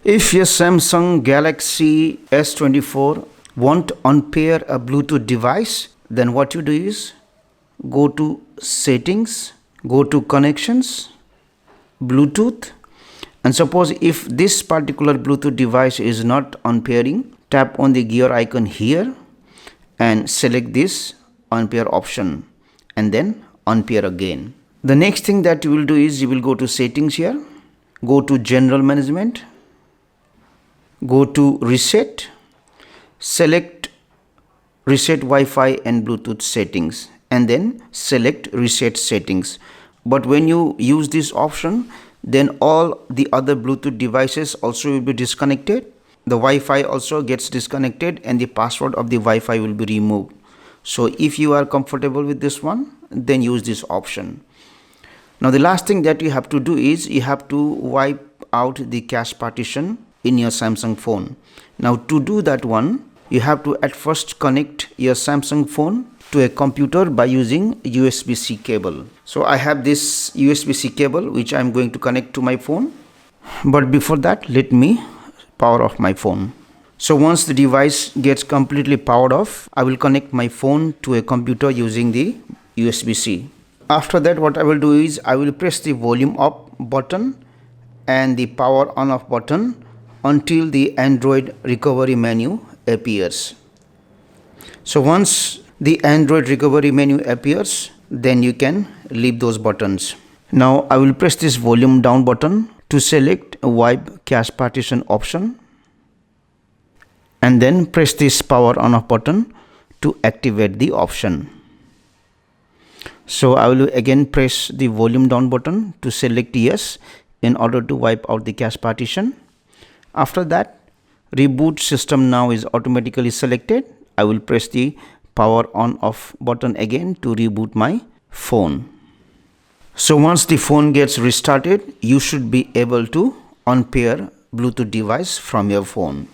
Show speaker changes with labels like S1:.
S1: If your Samsung Galaxy S24 want unpair a Bluetooth device, then what you do is go to settings, go to connections, Bluetooth, and suppose if this particular Bluetooth device is not unpairing, tap on the gear icon here and select this unpair option and then unpair again. The next thing that you will do is you will go to settings here, go to general management, go to reset, select reset Wi-Fi and Bluetooth settings and then select reset settings. But when you use this option, then all the other Bluetooth devices also will be disconnected. The Wi-Fi also gets disconnected and the password of the Wi-Fi will be removed. So if you are comfortable with this one, then use this option. Now the last thing that you have to do is you have to wipe out the cache partition in your Samsung phone. Now to do that one, you have to at first connect your Samsung phone to a computer by using USB-C cable. So I have this USB-C cable which I am going to connect to my phone. But before that, let me power off my phone. So once the device gets completely powered off, I will connect my phone to a computer using the USB-C. After that, what I will do is I will press the volume up button and the power on off button until the Android recovery menu appears. So once the Android recovery menu appears, then you can leave those buttons. Now I will press this volume down button to select a wipe cache partition option and then press this power on off button to activate the option. So I will again press the volume down button to select yes in order to wipe out the cache partition. After that, reboot system now is automatically selected. I will press the power on off button again to reboot my phone. So once the phone gets restarted, you should be able to unpair Bluetooth device from your phone.